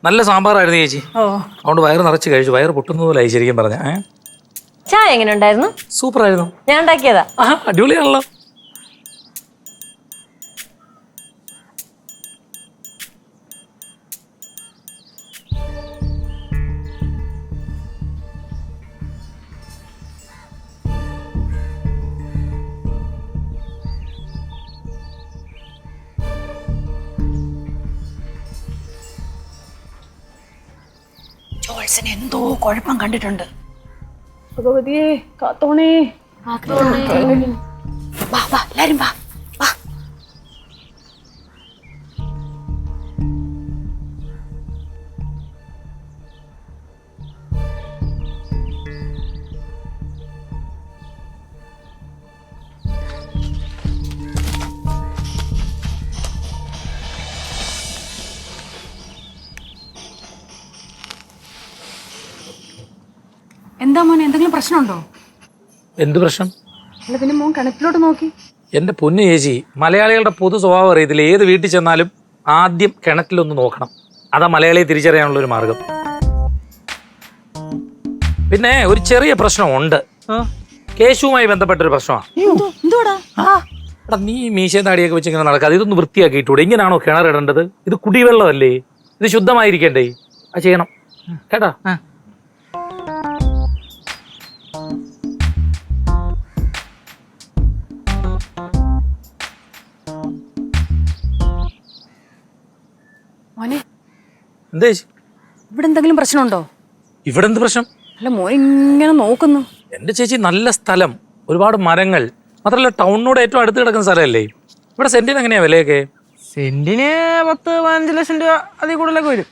നല്ല സാമ്പാറായിരുന്നു ചേച്ചി. അതുകൊണ്ട് വയറ് നിറച്ച് കഴിച്ചു. വയറ് പൊട്ടുന്നതുപോലായി ശരിക്കും പറഞ്ഞ. ചായ എങ്ങനെ ഉണ്ടായിരുന്നു? സൂപ്പർ ആയിരുന്നു. ഞാൻ ഉണ്ടാക്കിയതാ. അടിപൊളിയാണല്ലോ. ജോൾസിന് എന്തോ കുഴപ്പം കണ്ടിട്ടുണ്ട്. ഭഗവതിയെ കാത്തോണേ. വാ വാ എല്ലാരും വാ വാ. എന്താ മോനെ, എന്തെങ്കിലും പ്രശ്നമുണ്ടോ? എന്ത് പ്രശ്നം? അല്ല പിന്നെ മോൻ കിണറ്റിലോട്ട് നോക്കി. എന്റെ പൊന്നു ചേച്ചി, മലയാളികളുടെ പൊതു സ്വഭാവം അറിയത്തില്ല. ഏത് വീട്ടിൽ ചെന്നാലും ആദ്യം കിണറ്റിലൊന്ന് നോക്കണം. അതാ മലയാളിയെ തിരിച്ചറിയാനുള്ള ഒരു മാർഗം. പിന്നെ ഒരു ചെറിയ പ്രശ്നമുണ്ട്. കേശുവുമായി ബന്ധപ്പെട്ടൊരു പ്രശ്നമാണ്. നീ മീശയും താടിയൊക്കെ വെച്ച് ഇങ്ങനെ നടക്കാതെ ഇതൊന്ന് വൃത്തിയാക്കിയിട്ടൂടെ? ഇങ്ങനെയാണോ കിണറിടേണ്ടത്? ഇത് കുടിവെള്ളമല്ലേ? ഇത് ശുദ്ധമായിരിക്കണ്ടേ? അത് ചെയ്യണം കേട്ടാ. മോനെ എന്താ ചേച്ചി, ഇവിടെ എന്തെങ്കിലും പ്രശ്നമുണ്ടോ? ഇവിടെ എന്ത് പ്രശ്നം? അല്ല മോൻ ഇങ്ങനെ നോക്കുന്നു. എന്റെ ചേച്ചി, നല്ല സ്ഥലം, ഒരുപാട് മരങ്ങൾ, മാത്രമല്ല ടൗണിനോട് ഏറ്റവും അടുത്ത് കിടക്കുന്ന സ്ഥലമല്ലേ. ഇവിടെ സെന്റിന് എങ്ങനെയാ വിലയൊക്കെ? സെന്റിന് 10-15 ലക്ഷം രൂപ അതിൽ കൂടുതലൊക്കെ വരും.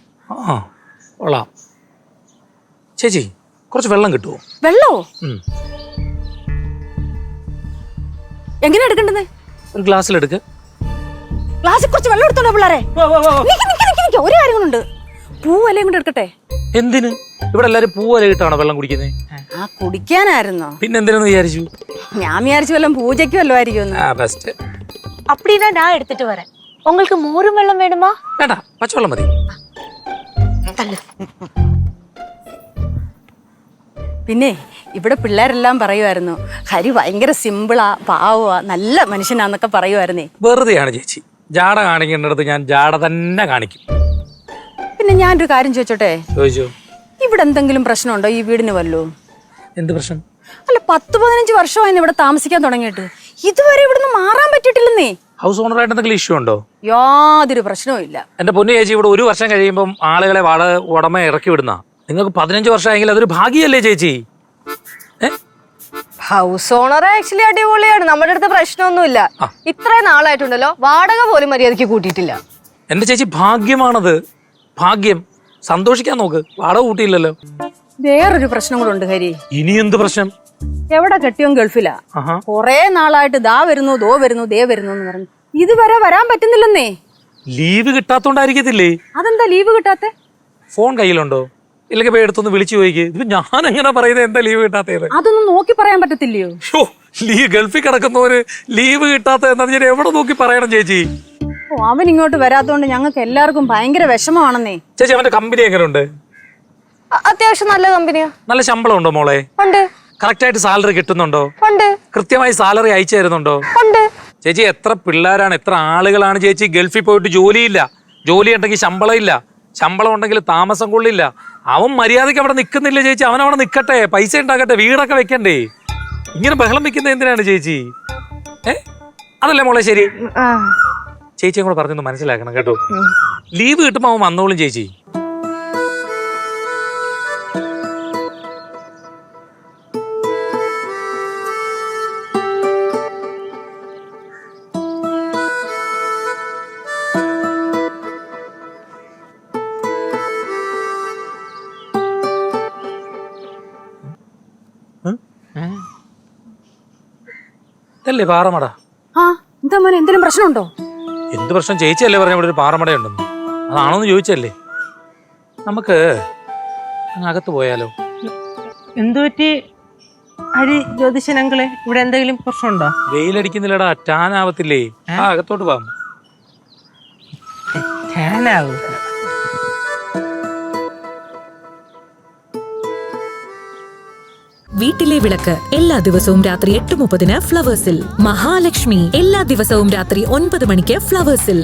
കൊള്ളാം. ചേച്ചി കുറച്ച് വെള്ളം കിട്ടുമോ? വെള്ളോ? എങ്ങനെയാ എടുക്കണ്ടേ? ഒരു ഗ്ലാസ്സിലെടുക്ക്. ഗ്ലാസ്സിൽ കുറച്ച് വെള്ളം എടുത്തോളൂ പിള്ളേരെ. ഒരു കാര്യങ്ങളുണ്ട്. പൂവലയും കൊണ്ട് എടുക്കട്ടെ. എന്തിന്? ഇവിടെ എല്ലാരും പൂവല ഇട്ടാണോ വെള്ളം കുടിക്കുന്നത്? ആ കുടിക്കാനായിരുന്നോ? പിന്നെ എന്തിനെന്ന് വിചാരിച്ചു? ഞാൻ വിചാരിച്ചു വല്ലതും പൂജയ്ക്ക് വല്ലതും ആയിരിക്കും. ബെസ്റ്റ്. அப்படின்னா நான் எடுத்துட்டு வரேன். உங்களுக்கு மோரும் வெள்ளம் வேணுமா? വേണ്ട, പച്ചവെള്ളം മതി. പിന്നെ ഇവിടെ പിള്ളേരെല്ലാം പറയുമായിരുന്നു ഹരി ഭയങ്കര സിമ്പിളാ, പാവാ, നല്ല മനുഷ്യനാന്നൊക്കെ പറയുമായിരുന്നേ. വെറുതെയാണ് ചേച്ചി. ജാട കാണിക്കേണ്ടടുത്ത് ഞാൻ ജാട തന്നെ കാണിക്കും. പിന്നെ ഞാനൊരു കാര്യം ചോദിച്ചോട്ടെ? ചോദിച്ചു. ഇവിടെ എന്തെങ്കിലും പ്രശ്നമുണ്ടോ ഈ വീടിന് വല്ലതും? എന്ത് പ്രശ്നം? അല്ല 10-15 വർഷമായി ഇവിടെ താമസിക്കാൻ തുടങ്ങിയിട്ട് ഇതുവരെ ഇവിടുന്ന് മാറാൻ പറ്റിയിട്ടില്ലെന്നേ. ഹൗസ് ഓണറായിട്ട് എന്തെങ്കിലും ഇഷ്യൂ ഉണ്ടോ? യാതൊരു പ്രശ്നവും ഇല്ല. എന്റെ പൊന്നു ചേച്ചി, ഇവിടെ 1 വർഷം കഴിയുമ്പോൾ ആളുകളെ ഉടമ ഇറക്കി വിടുന്ന. നിങ്ങൾക്ക് 15 വർഷമായെങ്കിൽ അതൊരു ഭാഗ്യല്ലേ ചേച്ചി? ഹൗസ് ഓണർ ആക്ച്വലി അടിപൊളിയാണ്. നമ്മുടെ അടുത്ത് പ്രശ്നമൊന്നുമില്ല. ഇത്രയും നാളായിട്ടുണ്ടല്ലോ വാടക പോലും മര്യാദയ്ക്ക് കൂട്ടിയിട്ടില്ല. എന്റെ ചേച്ചി, ഭാഗ്യമാണത്. ഭാഗ്യം. സന്തോഷിക്കാൻ നോക്ക്. വാടക കൂട്ടിയില്ലല്ലോ. വേറൊരു പ്രശ്നം കൂടെ ഉണ്ട് ഹരി. ഇനി എന്ത് പ്രശ്നം? എവിടെ കെട്ടിയോ ഗൾഫിലാ. കൊറേ നാളായിട്ട് ദാ വരുന്നു ദോ വരുന്നു ദേ വരുന്നു എന്ന് പറഞ്ഞു ഇതുവരെ വരാൻ പറ്റുന്നില്ലെന്നേ. ലീവ് കിട്ടാത്തോണ്ടായിരിക്കത്തില്ലേ? അതെന്താ ലീവ് കിട്ടാത്തെ? ഫോൺ കയ്യിലുണ്ടോ? ഇല്ലെങ്കിൽ പോയി എടുത്തൊന്ന് വിളിച്ചു ചോദിക്ക്. ഇത് ഞാൻ എങ്ങനെ പറയുന്നത് എന്താ ലീവ് കിട്ടാത്തത്? അതൊന്നും നോക്കി പറയാൻ പറ്റത്തില്ലയോ? ഗൾഫിൽ കിടക്കുന്നവര് ലീവ് കിട്ടാത്ത എന്താ ഞാൻ എവിടെ നോക്കി പറയണം ചേച്ചി? അവൻ ഇങ്ങോട്ട് വരാത്തോണ്ട് ഞങ്ങൾക്ക് എല്ലാവർക്കും ഭയങ്കര വിഷമമാണെന്നേ. ചേച്ചി, അവന്റെ കമ്പനി എങ്ങനെയുണ്ട്? അത്യാവശ്യം നല്ല കമ്പനിയാ. നല്ല ശമ്പളം ഉണ്ടോ മോളെ? ഉണ്ട്. കറക്റ്റ് ആയിട്ട് സാലറി കിട്ടുന്നുണ്ടോ? ഉണ്ട്. കൃത്യമായി സാലറി അയച്ചു തരുന്നുണ്ടോ? ഉണ്ട്. ചേച്ചി, എത്ര പിള്ളേരാണ്, എത്ര ആളുകളാണ് ചേച്ചി ഗൾഫിൽ പോയിട്ട് ജോലിയില്ല. ജോലി ഉണ്ടെങ്കിൽ ശമ്പളം ഇല്ല, ശമ്പളം ഉണ്ടെങ്കിൽ താമസം കൊള്ളില്ല. അവൻ മര്യാദയ്ക്ക് അവിടെ നിൽക്കുന്നില്ല ചേച്ചി. അവൻ അവിടെ നിൽക്കട്ടെ, പൈസ ഉണ്ടാക്കട്ടെ, വീടൊക്കെ വെക്കണ്ടേ? ഇങ്ങനെ ബഹളം വെക്കുന്നത് എന്തിനാണ് ചേച്ചി? അതല്ലേ മോളെ ശരി? ചേച്ചിയും കൂടെ പറഞ്ഞൊന്ന് മനസ്സിലാക്കണം കേട്ടോ. ലീവ് കിട്ടുമ്പോ അവൻ വന്നോളും ചേച്ചി. ഇതല്ലേ പാറമട? എന്താ മോനെ, എന്തെങ്കിലും പ്രശ്നമുണ്ടോ? എന്ത് പ്രശ്നം? ചേച്ചിയല്ലേ പറഞ്ഞ ഇവിടെ ഒരു പാറമടയുണ്ടെന്ന്. അതാണോന്ന് ചോദിച്ചല്ലേ. നമുക്ക് അകത്ത് പോയാലോ? എന്തുപറ്റി ഹരി ജ്യോതിഷനങ്ങളെ? ഇവിടെ എന്തെങ്കിലും പ്രശ്നമുണ്ടോ? വെയിലടിക്കുന്നില്ലടാ, ടാൻ ആവത്തില്ലേ? അകത്തോട്ട് പോവാം. ടാനാവും. വീട്ടിലെ വിളക്ക് എല്ലാ ദിവസവും രാത്രി 8:30 ഫ്ലവേഴ്സിൽ. മഹാലക്ഷ്മി എല്ലാ ദിവസവും രാത്രി 9 മണിക്ക് ഫ്ലവേഴ്സിൽ.